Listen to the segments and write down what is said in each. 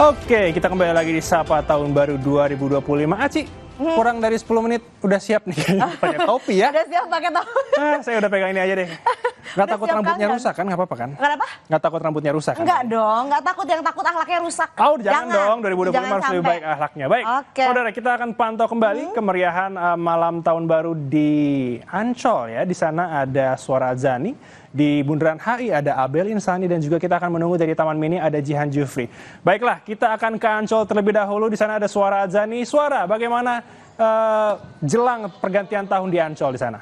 Oke, kita kembali lagi di Sapa Tahun Baru 2025. Aci, kurang dari 10 menit udah siap nih pakai topi ya. Udah siap pakai topi. Saya udah pegang ini aja deh. Nggak takut rambutnya rusak kan? Nggak apa-apa kan? Kenapa? Nggak takut rambutnya rusak kan? Enggak dong, enggak takut. Yang takut akhlaknya rusak. Oh, jangan dong. 2025 Jangan harus lebih sampai. baik akhlaknya. Baik, Oke. saudara, kita akan pantau kembali kemeriahan malam tahun baru di Ancol ya. Di sana ada Suara Azani. Di Bundaran HI ada Abel Insani dan juga kita akan menunggu dari Taman Mini ada Jihan Jufri. Baiklah, kita akan ke Ancol terlebih dahulu. Di sana ada Suara Azani. Suara, bagaimana jelang pergantian tahun di Ancol di sana?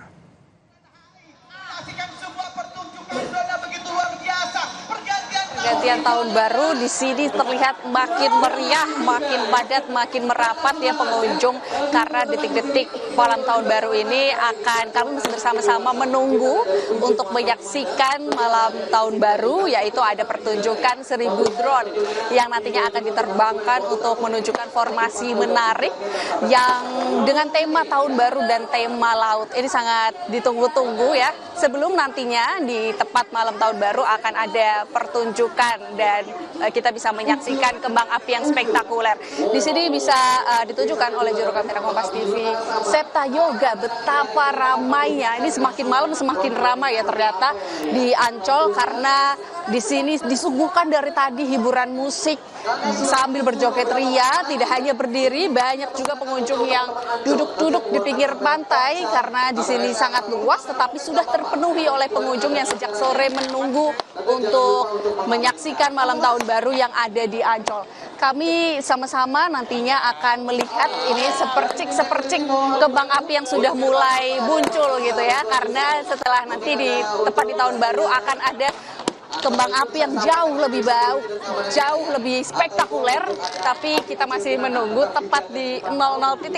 Pergantian tahun baru di sini terlihat makin meriah, makin padat, makin merapat ya pengunjung, karena detik-detik malam tahun baru ini kami bersama-sama menunggu untuk menyaksikan malam tahun baru, yaitu ada pertunjukan 1000 drone yang nantinya akan diterbangkan untuk menunjukkan formasi menarik yang dengan tema tahun baru dan tema laut. Ini sangat ditunggu-tunggu ya. Sebelum nantinya di tepat malam tahun baru akan ada pertunjukan dan kita bisa menyaksikan kembang api yang spektakuler. Di sini bisa ditunjukkan oleh juru kamera Kompas TV, Septa Yoga, betapa ramainya. Ini semakin malam semakin ramai ya ternyata di Ancol, karena di sini disuguhkan dari tadi hiburan musik sambil berjoget ria. Tidak hanya berdiri, banyak juga pengunjung yang duduk-duduk di pinggir pantai karena di sini sangat luas, tetapi sudah terpenuhi oleh pengunjung yang sejak sore menunggu untuk menyaksikan malam tahun baru yang ada di Ancol. Kami sama-sama nantinya akan melihat ini sepercik kembang api yang sudah mulai muncul gitu ya, karena setelah nanti tepat di tahun baru akan ada kembang api yang jauh lebih spektakuler, tapi kita masih menunggu tepat di 00.00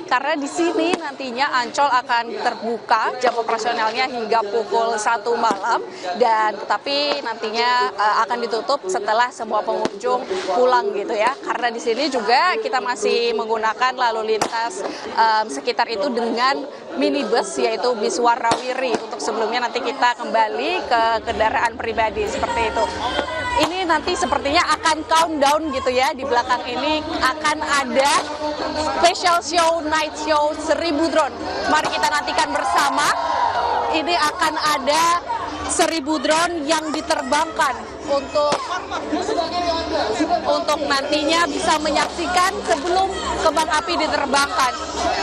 karena di sini nantinya Ancol akan terbuka jam operasionalnya hingga pukul 1 malam, dan tetapi nantinya akan ditutup setelah semua pengunjung pulang gitu ya, karena di sini juga kita masih menggunakan lalu lintas sekitar itu dengan minibus yaitu bis warawiri. Untuk sebelumnya nanti kita kembali ke kendaraan pribadi seperti itu. Ini nanti sepertinya akan countdown gitu ya. Di belakang ini akan ada special show, night show 1000 drone. Mari kita nantikan bersama. Ini akan ada 1000 drone yang diterbangkan untuk nantinya bisa menyaksikan sebelum kembang api diterbangkan.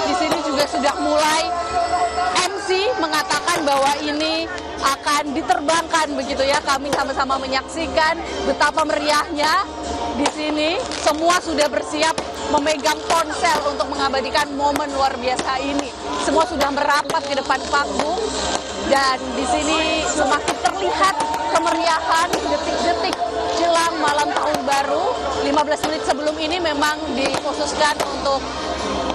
Di sini juga sudah mulai MC mengatakan bahwa ini akan diterbangkan begitu ya. Kami sama-sama menyaksikan betapa meriahnya di sini. Semua sudah bersiap memegang ponsel untuk mengabadikan momen luar biasa ini. Semua sudah merapat ke depan panggung dan di sini semakin terlihat kemeriahan detik-detik jelang malam tahun baru. 15 menit sebelum ini memang dikhususkan untuk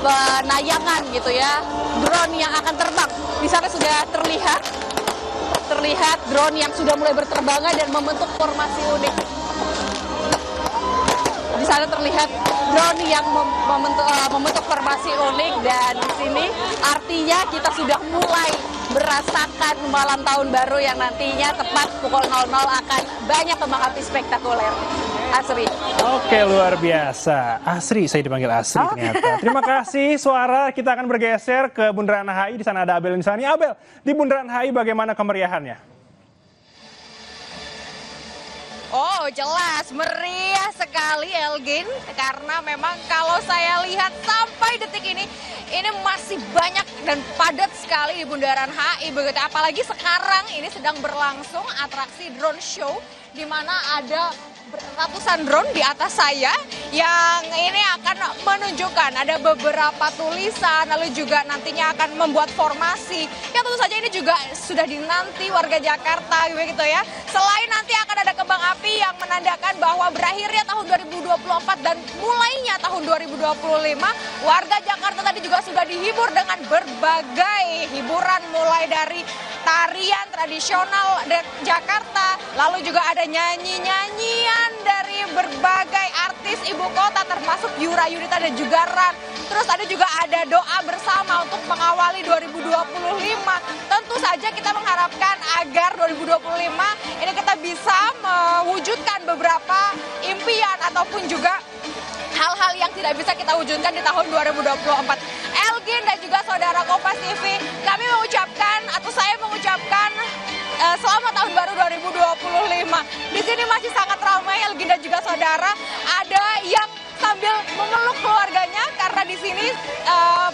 penayangan gitu ya, drone yang akan terbang. Di sana sudah terlihat drone yang sudah mulai berterbangan dan membentuk formasi unik. Di sana terlihat drone yang membentuk formasi unik, dan di sini artinya kita sudah mulai merasakan malam tahun baru yang nantinya tepat pukul 00 akan banyak kembang api spektakuler. Asri. Oke, luar biasa. Asri, saya dipanggil Asri ternyata. Terima kasih Suara. Kita akan bergeser ke Bundaran HI. Di sana ada Abel Insani. Abel, di Bundaran HI bagaimana kemeriahannya? Oh, jelas meriah sekali Elgin, karena memang kalau saya lihat sampai detik ini masih banyak dan padat sekali di Bundaran HI begitu. Apalagi sekarang ini sedang berlangsung atraksi drone show di mana ada ratusan drone di atas saya yang ini akan menunjukkan ada beberapa tulisan, lalu juga nantinya akan membuat formasi yang tentu saja ini juga sudah dinanti warga Jakarta begitu ya. Selain nanti akan ada kembang api yang menandakan bahwa berakhirnya tahun 2024 dan mulainya tahun 2025, warga Jakarta tadi juga sudah dihibur dengan berbagai hiburan, mulai dari tarian tradisional Jakarta, lalu juga ada nyanyi-nyanyian dari berbagai artis ibu kota termasuk Yura Yunita dan juga Ran. Terus ada juga ada doa bersama untuk mengawali 2025. Tentu saja kita mengharapkan agar 2025 ini kita bisa mewujudkan beberapa impian impian ataupun juga hal-hal yang tidak bisa kita wujudkan di tahun 2024. Elgin dan juga saudara Kompas TV, kami mengucapkan atau saya mengucapkan selamat tahun baru 2025. Di sini masih sangat ramai Elgin dan juga saudara. Ada yang sambil memeluk keluarganya karena di sini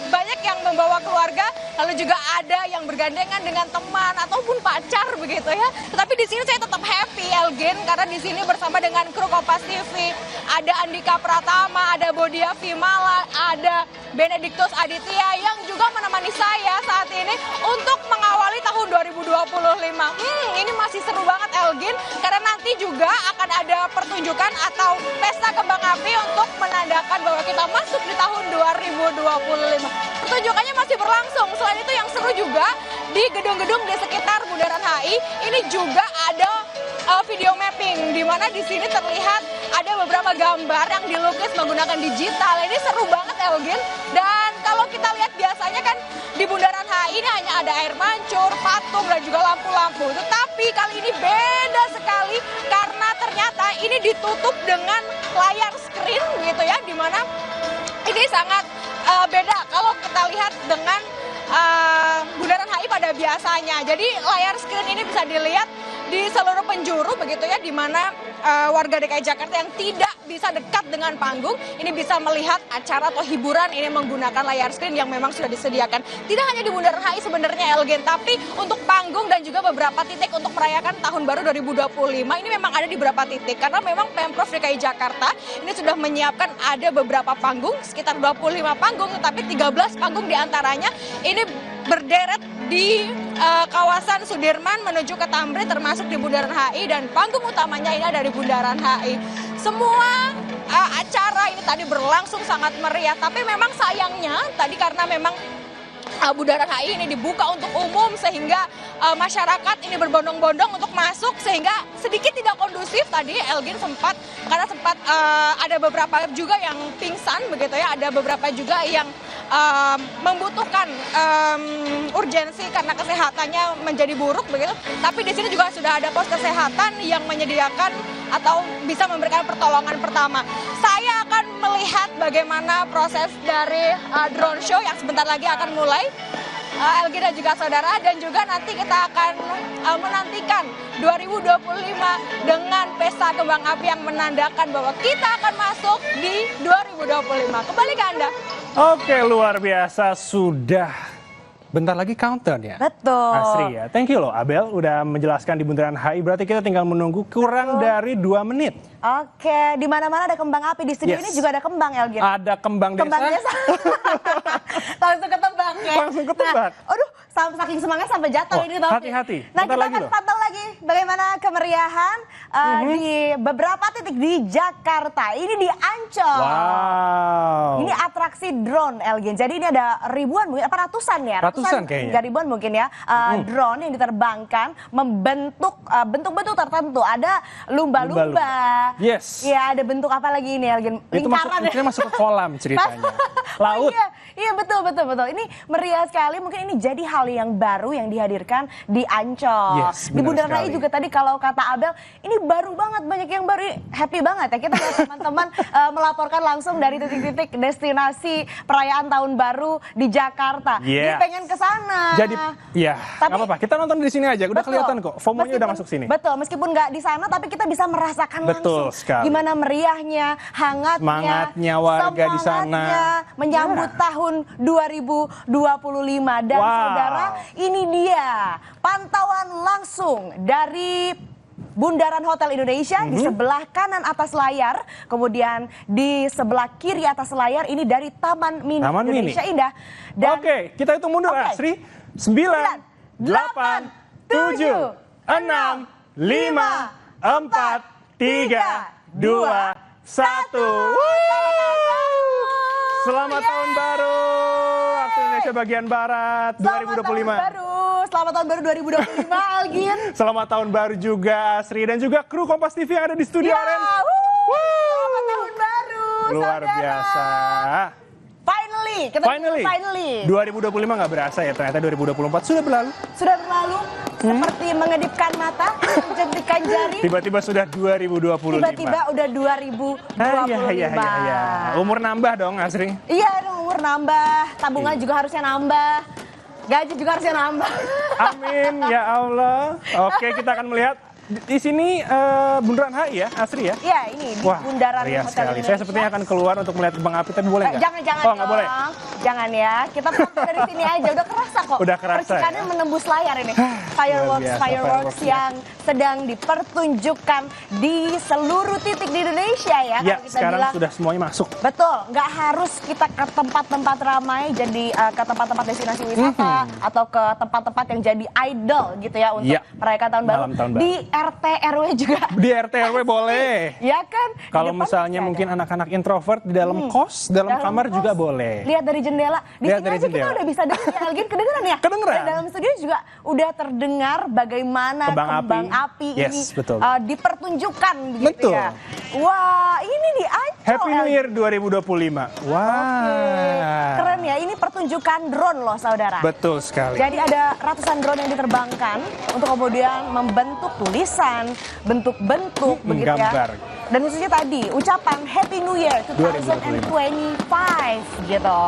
banyak yang membawa keluarga, lalu juga ada yang bergandengan dengan teman ataupun pacar begitu ya. Tetapi di sini saya tetap happy Elgin karena di sini bersama dengan kru Kompas TV, ada Andika Pratama, ada Bodia Vimala, ada Benediktus Aditya yang juga menemani saya saat ini untuk mengawali tahun 2025. Ini masih seru banget Elgin karena nanti juga akan ada pertunjukan atau pesta kembang api untuk menandakan bahwa kita masuk di tahun 2025. Pertunjukannya masih berlangsung. Selain itu yang seru juga di gedung-gedung di sekitar Bundaran HI ini juga ada video mapping di mana di sini terlihat ada beberapa gambar yang dilukis menggunakan digital. Ini seru banget Elgin. Dan kalau kita lihat biasanya kan di Bundaran HI ini hanya ada air mancur, patung dan juga lampu-lampu. Tetapi kali ini beda sekali karena ternyata ini ditutup dengan layar screen gitu ya, di mana ini sangat beda kalau kita lihat dengan Bundaran HI pada biasanya. Jadi layar screen ini bisa dilihat di seluruh penjuru begitu ya, di mana warga DKI Jakarta yang tidak bisa dekat dengan panggung ini bisa melihat acara atau hiburan ini menggunakan layar screen yang memang sudah disediakan. Tidak hanya di Bundaran HI sebenarnya Elgin, tapi untuk panggung dan juga beberapa titik untuk merayakan tahun baru 2025 ini memang ada di beberapa titik karena memang Pemprov DKI Jakarta ini sudah menyiapkan ada beberapa panggung, sekitar 25 panggung, tetapi 13 panggung diantaranya ini berderet di kawasan Sudirman menuju ke Tamrin termasuk di Bundaran HI, dan panggung utamanya ini ada di Bundaran HI. Semua acara ini tadi berlangsung sangat meriah, tapi memang sayangnya tadi karena memang Bundaran HI ini dibuka untuk umum sehingga masyarakat ini berbondong-bondong untuk masuk sehingga sedikit tidak kondusif tadi Elgin sempat ada beberapa juga yang pingsan begitu ya, ada beberapa juga yang membutuhkan urgensi karena kesehatannya menjadi buruk begitu. Tapi di sini juga sudah ada pos kesehatan yang menyediakan atau bisa memberikan pertolongan pertama. Saya akan melihat bagaimana proses dari drone show yang sebentar lagi akan mulai. Elgi dan juga saudara, dan juga nanti kita akan menantikan 2025 dengan pesta kembang api yang menandakan bahwa kita akan masuk di 2025. Kembali ke Anda. Oke, luar biasa, sudah bentar lagi countdown ya. Betul. Asri ya. Thank you loh Abel udah menjelaskan di Bundaran HI. Berarti kita tinggal menunggu kurang dari 2 menit. Oke, di mana-mana ada kembang api, di studio ini juga ada kembang Elgin. Ada kembang desa. Kembang desa. Langsung ketebak ya. Langsung ketebak. Nah, aduh, saking semangat sampai jatuh ini topi. Hati-hati. Nah, bentar kita lagi akan pantau lagi bagaimana kemeriahan di beberapa titik di Jakarta. Ini di Ancol. Wow. Ini atraksi drone Elgin. Jadi ini ada ribuan mungkin, apa ratusan ya? Ratusan kayaknya. Enggak ribuan mungkin ya. Drone yang diterbangkan membentuk bentuk-bentuk tertentu. Ada lumba-lumba. Yes. Ya, ada bentuk apa lagi ini Elgin? Itu masuk ke kolam ceritanya. Laut. Iya betul. Ini meriah sekali. Mungkin ini jadi hal yang baru yang dihadirkan di Ancol. Yes, di Bundaran HI sekali. juga tadi kalau kata Abel, ini baru banget, banyak yang baru. Happy banget ya kita lihat teman-teman melaporkan langsung dari titik-titik destinasi perayaan tahun baru di Jakarta. Jadi pengen ke sana. Jadi ya, nggak apa-apa. Kita nonton di sini aja. Udah kelihatan kok. FOMO-nya udah masuk sini. Betul, meskipun nggak di sana tapi kita bisa merasakan langsung sekali. gimana meriahnya, semangatnya warga di sana menyambut tahun 2025. Dan saudara, ini dia pantauan langsung dari Bundaran Hotel Indonesia di sebelah kanan atas layar, kemudian di sebelah kiri atas layar ini dari Taman Mini Indonesia Indah. Dan oke, kita hitung mundur Asri. 9, 8, 7, 6, 5, 4, 3, 2, 1. Selamat tahun baru waktu Indonesia bagian Barat 2025. Selamat tahun baru 2025 Algin. Selamat tahun baru juga Sri dan juga kru Kompas TV yang ada di studio Orange. Selamat tahun baru. Luar biasa. Finally Finally. 2025 nggak berasa ya, ternyata 2024 sudah berlalu. Sudah berlalu, seperti mengedipkan mata, menjentikan jari. Tiba-tiba sudah 2025. Tiba-tiba udah 2025. Iya. Umur nambah dong, Asri. Iya, umur nambah, tabungan juga harusnya nambah, gaji juga harusnya nambah. Amin, ya Allah. Oke, kita akan melihat di sini Bundaran HI ya, Asri ya? Iya, ini di Bundaran meriah Hotel sekali. Indonesia. Saya sepertinya akan keluar untuk melihat kembang api, tapi boleh nggak? Jangan Oh, nggak boleh. Jangan ya. Kita foto dari sini aja. Udah kerasa kok. Udah kerasa percikannya ya? menembus layar ini. Luar biasa, Fireworks yang sedang dipertunjukkan di seluruh titik di Indonesia ya. Ya, Kalau kita sekarang bilang, sudah semuanya masuk. betul, nggak harus kita ke tempat-tempat ramai, jadi ke tempat-tempat destinasi wisata atau ke tempat-tempat yang jadi idol gitu ya untuk Ya, merayakan tahun baru. malam tahun baru. Di RT RW juga. Di RT RW boleh. Ya kan? Kalau Di depan misalnya masih mungkin ada. anak-anak introvert di dalam kos, dalam kamar kos, juga boleh. Lihat dari jendela. Di Lihat sini dari aja kita jendela. udah bisa dengar ya, Elgin, kedengeran ya? Kedengeran. Dan dalam studio juga udah terdengar bagaimana Kembang api. ini Yes, betul. dipertunjukkan gitu Betul. ya. Wah, ini di Ancol. Happy New Elgin. Year 2025. Wah. Keren ya, ini pertunjukan drone loh saudara. Betul sekali. Jadi ada ratusan drone yang diterbangkan untuk kemudian membentuk tulisan, bentuk-bentuk begitu Menggambar. ya. Dan khususnya tadi ucapan Happy New Year 2025 gitu.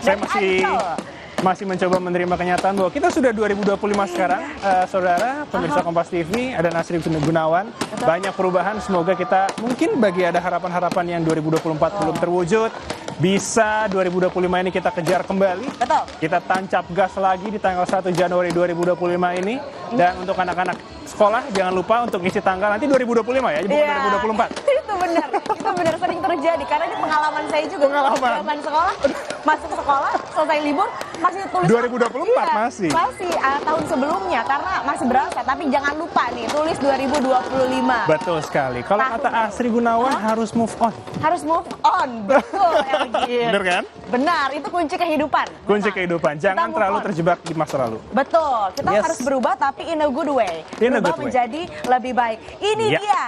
Saya Dari Ancol. masih mencoba menerima kenyataan bahwa kita sudah 2025 sekarang, saudara pemirsa Kompas TV, ada Nasri Gunawan. Banyak perubahan, semoga kita mungkin bagi ada harapan-harapan yang 2024 belum terwujud, bisa 2025 ini kita kejar kembali. Betul. Kita tancap gas lagi di tanggal 1 Januari 2025 ini. Dan untuk anak-anak sekolah jangan lupa untuk isi tanggal nanti 2025 ya, bukan Iya, 2024. Itu benar sering terjadi karena ini pengalaman saya juga. Pengalaman. Zaman sekolah, masuk sekolah, selesai libur masih tulis 2024 Iya, masih. tahun sebelumnya karena masih berasa. Tapi jangan lupa nih tulis 2025. Betul sekali. Kalau Tahun kata Asri Gunawan harus move on. Harus move on, betul. Elgin. Bener kan? Benar, itu kunci kehidupan. Kunci Memang. kehidupan. Kita Jangan move terlalu on. terjebak di masa lalu. Betul, kita Yes. harus berubah tapi in a good way. In a Berubah good way. menjadi lebih baik. Ini Ya. dia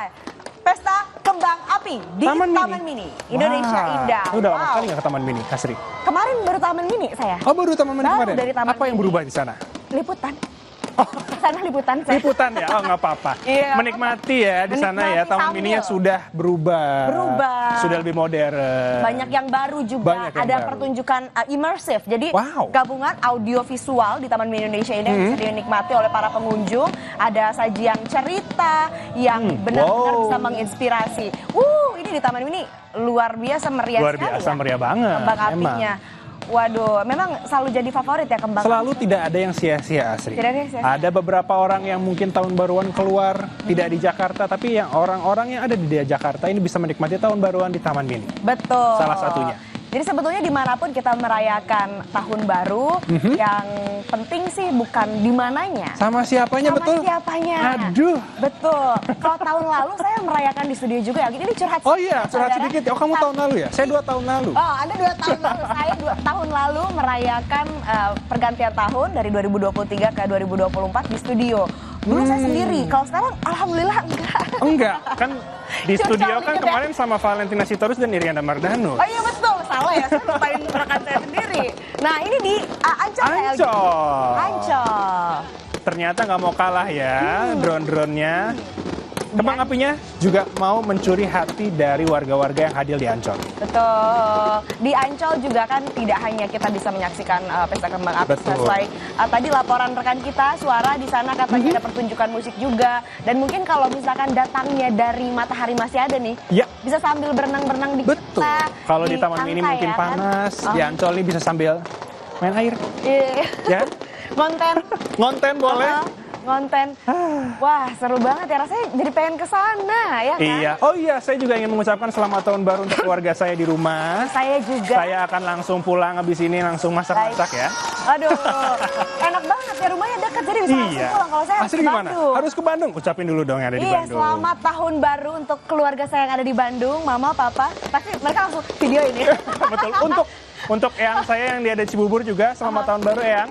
Pesta Kembang Api di Taman Mini. Indonesia Wah, Indah. Udah lama Wow. sekali nggak ke Taman Mini, Asri? Kemarin baru Taman Mini saya. Oh, baru Taman Mini Baru kemarin? dari Taman Apa yang Mini. berubah di sana? Liputan. Sana liputan saya. Liputan ya? Oh, nggak apa-apa. Iya. Menikmati ya di sana ya. Menikmati Taman sambil. Mininya sudah berubah. Berubah. Sudah lebih modern. Banyak yang baru juga. Banyak yang Ada baru. pertunjukan immersive. Jadi Wow. gabungan audio visual di Taman Mini Indonesia ini yang bisa dinikmati oleh para pengunjung. Ada sajian cerita yang benar-benar Wow. bisa menginspirasi. Ini di Taman Mini luar biasa meriah Luar sekali biasa ya. meriah banget. Kembang Emang. apinya. Waduh, memang selalu jadi favorit ya kembang Selalu api. tidak ada yang sia-sia, Asri. Tidak ada yang sia-sia. Ada beberapa orang yang mungkin tahun baruan keluar tidak di Jakarta, tapi yang orang-orang yang ada di Jakarta ini bisa menikmati tahun baruan di Taman Mini. Betul. Salah satunya. Jadi sebetulnya dimanapun kita merayakan tahun baru, yang penting sih bukan di mananya. Sama siapanya Sama betul? siapanya. Aduh. Betul. Kalau tahun lalu saya merayakan di studio juga ya. Ini curhat. Oh iya, curhat saudara. sedikit. Oh, kamu tahun lalu ya? Saya 2 tahun lalu. Oh, Anda 2 tahun lalu. Saya 2 tahun lalu merayakan pergantian tahun dari 2023 ke 2024 di studio. Dulu saya sendiri. Kalau sekarang alhamdulillah enggak. Enggak, kan di Curhat studio kan dikit ya. kemarin sama Valentina Sitorus dan Iriana Mardano. Oh iya betul, salah ya. Saya lupain rekan saya sendiri. Nah, ini di Ancol. ya, Elgi? Ancol. Ancol. Ternyata nggak mau kalah ya drone-dronenya. Kembang apinya juga mau mencuri hati dari warga-warga yang hadir di Ancol. Betul. Di Ancol juga kan tidak hanya kita bisa menyaksikan pesta kembang api Betul. sesuai tadi laporan rekan kita, Suara di sana katanya ada pertunjukan musik juga. Dan mungkin kalau misalkan datangnya dari matahari masih ada nih, Ya. bisa sambil berenang-berenang di Betul. kita, Kalau di Taman Mini pantai mungkin ya kan? panas, Oh. di Ancol ini bisa sambil main air, Iya. ya? Konten. Ngonten boleh? Ngonten. Wah, seru banget ya, rasanya jadi pengen ke sana ya kan? Iya. Oh iya, saya juga ingin mengucapkan selamat tahun baru untuk keluarga saya di rumah. Saya juga. Saya akan langsung pulang habis ini langsung masak-masak ya. Aduh, enak banget ya, rumahnya dekat jadi bisa langsung pulang. Kalau saya harus Asli ke gimana? Bandung. Harus ke Bandung. Ucapin dulu dong yang ada di Iya, Bandung. selamat tahun baru untuk keluarga saya yang ada di Bandung, mama, papa. Pasti mereka langsung video ini. Betul. Untuk yang saya yang di ada Cibubur juga, selamat tahun baru Eyang.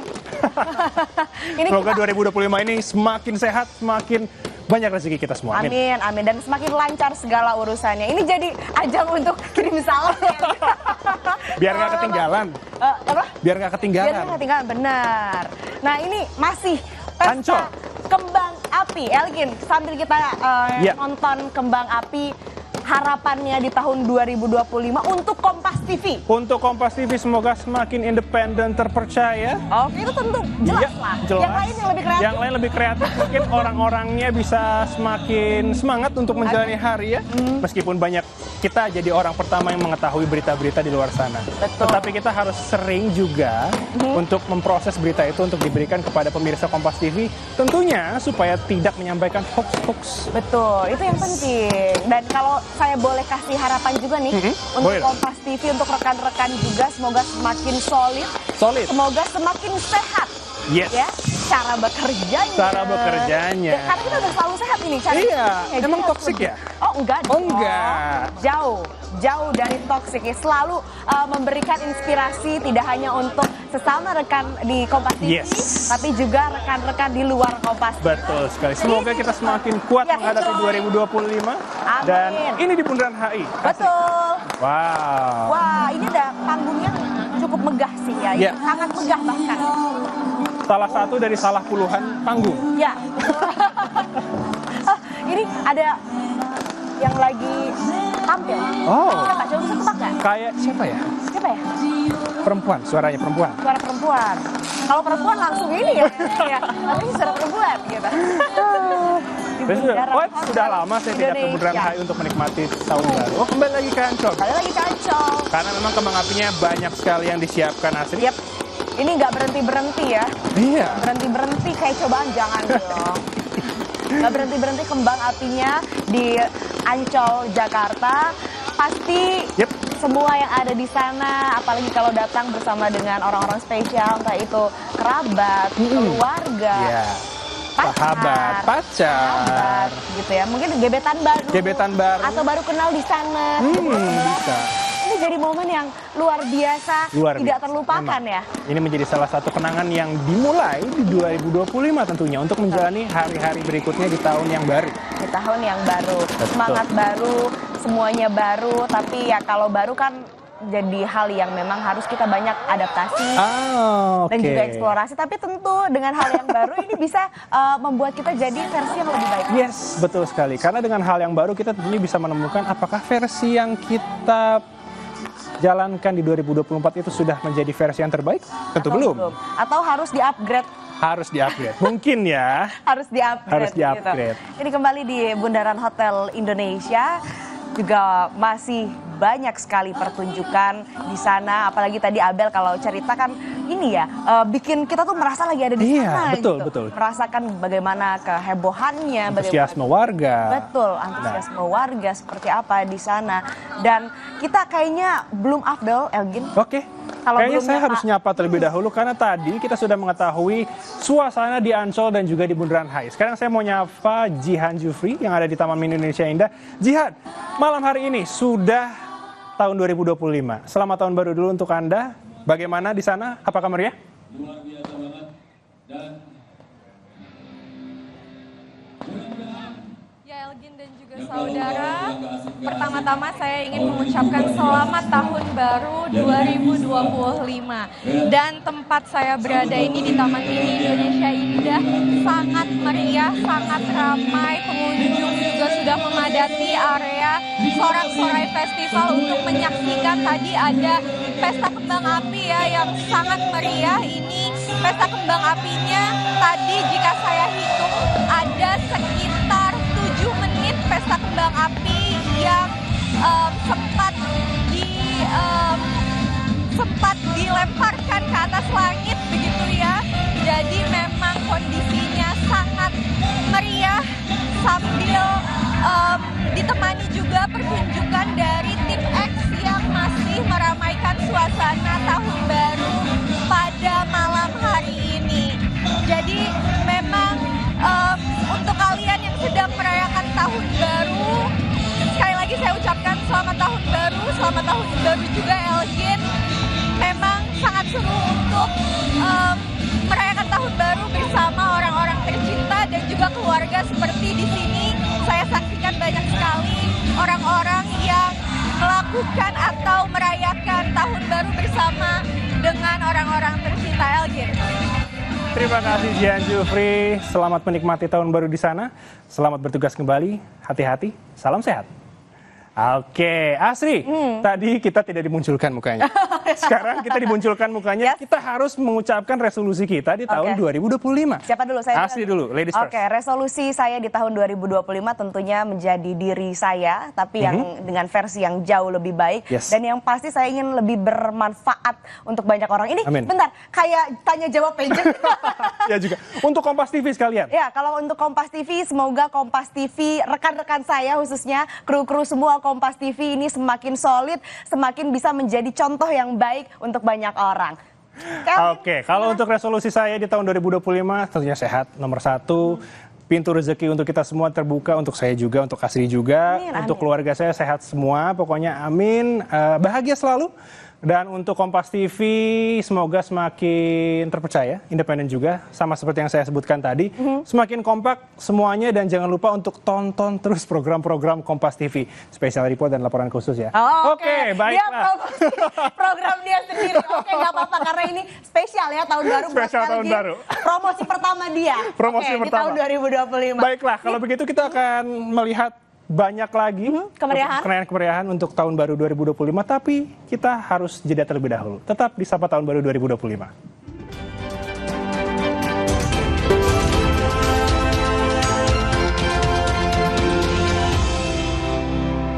Semoga 2025 ini semakin sehat, semakin banyak rezeki kita semua. Amin, amin. Dan semakin lancar segala urusannya. Ini jadi ajang untuk kirim salam. Biar nggak ketinggalan. Apa? Biar nggak ketinggalan. Biar nggak ketinggalan, benar. Nah ini masih Ancol. pesta kembang api. Elgin, sambil kita nonton kembang api, harapannya di tahun 2025 untuk Kompas TV. Untuk Kompas TV semoga semakin independen, terpercaya. Oke, itu tentu jelas lah. Jelas. Yang lain yang lebih kreatif. Yang lain lebih kreatif, mungkin orang-orangnya bisa semakin semangat untuk menjalani hari ya. Meskipun banyak kita jadi orang pertama yang mengetahui berita-berita di luar sana. Betul. Tetapi kita harus sering juga untuk memproses berita itu untuk diberikan kepada pemirsa Kompas TV. Tentunya supaya tidak menyampaikan hoax-hoax. Betul, itu yang penting. Dan kalau saya boleh kasih harapan juga nih untuk boleh. Kompas TV, untuk rekan-rekan juga, semoga semakin solid. Solid. Semoga semakin sehat. Yes. Ya, cara bekerjanya. Cara bekerjanya. Ya, karena kita udah selalu sehat ini. Cara Iya, bekerjanya. emang Jadi toksik harus ya? Oh enggak. Oh, dong. enggak. Jauh dari toksik ya. Selalu memberikan inspirasi tidak hanya untuk sesama rekan di Kompas TV, Yes. tapi juga rekan-rekan di luar Kompas TV. Betul sekali. Semoga kita semakin kuat Ya, menghadapi 2025. Dan Amin. ini di Bundaran HI. Asik. Betul. Wow. Wah, ini ada panggungnya cukup megah sih ya. Ya. Sangat megah bahkan. Salah satu dari salah puluhan panggung. Ya. Ini ada yang lagi tampil. Oh. Siapa? Coba bisa tebak nggak? Kayak siapa ya? Siapa ya? Perempuan, suaranya perempuan. Suara perempuan. Kalau perempuan langsung ini ya. Ya. Tapi ini suara perempuan gitu. Di Bundaran Oh, Hotel sudah lama saya tidak ke Bundaran Indonesia. HI untuk menikmati tahun baru. Oh, kembali lagi ke Ancol. Kali lagi ke Ancol. Karena memang kembang apinya banyak sekali yang disiapkan asli. Yap. Ini nggak berhenti-berhenti ya. Iya. Berhenti-berhenti kayak cobaan, jangan dong. Nggak berhenti-berhenti kembang apinya di Ancol, Jakarta. Pasti Yep. semua yang ada di sana, apalagi kalau datang bersama dengan orang-orang spesial, entah itu kerabat, keluarga, Iya. Sahabat, pacar. sahabat, gitu ya. Mungkin gebetan baru. Gebetan baru. Atau baru kenal di sana. Bisa. Ini jadi momen yang luar biasa, Luar tidak biasa. terlupakan Memang. ya. Ini menjadi salah satu kenangan yang dimulai di 2025 tentunya untuk menjalani hari-hari berikutnya di tahun yang baru. Di tahun yang baru, Betul. semangat baru, semuanya baru, tapi ya kalau baru kan jadi hal yang memang harus kita banyak adaptasi dan juga eksplorasi. Tapi tentu dengan hal yang baru ini bisa membuat kita jadi versi yang lebih baik. Yes, betul sekali. Karena dengan hal yang baru kita tentunya bisa menemukan apakah versi yang kita jalankan di 2024 itu sudah menjadi versi yang terbaik? Tentu Atau belum. Atau harus di-upgrade. Harus di-upgrade. Mungkin ya. Harus di-upgrade. Harus di-upgrade. Gitu. Ini kembali di Bundaran Hotel Indonesia. Juga masih banyak sekali pertunjukan di sana, apalagi tadi Abel kalau cerita kan ini ya, bikin kita tuh merasa lagi ada di sana. Betul, gitu. betul. Merasakan bagaimana kehebohannya, Antusiasme warga. Betul, antusiasme warga seperti apa di sana. Dan kita kayaknya belum afdol, Elgin. Oke. Kalau Kayaknya belum saya nyapa- harus nyapa terlebih dahulu karena tadi kita sudah mengetahui suasana di Ancol dan juga di Bundaran HI. Sekarang saya mau nyapa Jihan Jufri yang ada di Taman Mini Indonesia Indah. Jihan, malam hari ini sudah tahun 2025. Selamat tahun baru dulu untuk Anda. Bagaimana di sana? Apakah meriah? Luar biasa banget dan Ya Elgin dan juga saudara, pertama-tama saya ingin mengucapkan selamat tahun baru 2025. Dan tempat saya berada ini di Taman Mini Indonesia Indah sangat meriah, sangat ramai, pengunjung juga sudah memadati area Sorak-Sorai Festival untuk menyaksikan tadi ada pesta kembang api ya yang sangat meriah. Ini pesta kembang apinya tadi jika saya hitung ada sekitar 7 menit pesta kembang api yang sempat dilemparkan ke atas langit begitu ya. Jadi memang kondisinya sangat meriah sambil ditemani juga pertunjukan dari tim X yang masih meramaikan suasana tahun baru pada malam hari ini. Jadi memang untuk kalian yang sedang merayakan tahun baru, sekali lagi saya ucapkan selamat tahun baru juga Elgin. Memang sangat seru untuk merayakan baru bersama orang-orang tercinta dan juga keluarga. Seperti di sini saya saksikan banyak sekali orang-orang yang melakukan atau merayakan tahun baru bersama dengan orang-orang tercinta. Elgin. Terima kasih Jihan Jufri. Selamat menikmati tahun baru di sana. Selamat bertugas kembali. Hati-hati. Salam sehat. Oke, Asri, tadi kita tidak dimunculkan mukanya. Sekarang kita dimunculkan mukanya, kita harus mengucapkan resolusi kita di tahun 2025. Siapa dulu? Saya Asri dulu, ladies first. Oke, resolusi saya di tahun 2025 tentunya menjadi diri saya, tapi yang dengan versi yang jauh lebih baik. Yes. Dan yang pasti saya ingin lebih bermanfaat untuk banyak orang. Ini Amin. bentar, kayak tanya jawab pageant. Ya juga, untuk Kompas TV sekalian. Ya, kalau untuk Kompas TV, semoga Kompas TV, rekan-rekan saya khususnya, kru-kru semua Kompas TV ini semakin solid, semakin bisa menjadi contoh yang baik untuk banyak orang. Oke, kalau untuk resolusi saya di tahun 2025 tentunya sehat, nomor 1. Pintu rezeki untuk kita semua terbuka, untuk saya juga, untuk Asri juga, Amin, untuk amin. keluarga saya sehat semua, pokoknya amin, bahagia selalu. Dan untuk Kompas TV semoga semakin terpercaya, independen juga, sama seperti yang saya sebutkan tadi. Semakin kompak semuanya dan jangan lupa untuk tonton terus program-program Kompas TV. Special report dan laporan khusus ya. Oke, baiklah. Dia promosi program dia sendiri. Oke, nggak apa-apa karena ini spesial ya tahun baru. buat Spesial tahun LG. baru. Promosi pertama dia. Promosi Oke, pertama. di tahun 2025. Baiklah, kalau begitu kita akan melihat banyak lagi kemeriahan untuk tahun baru 2025, tapi kita harus jeda terlebih dahulu. Tetap di Sapa Tahun Baru 2025.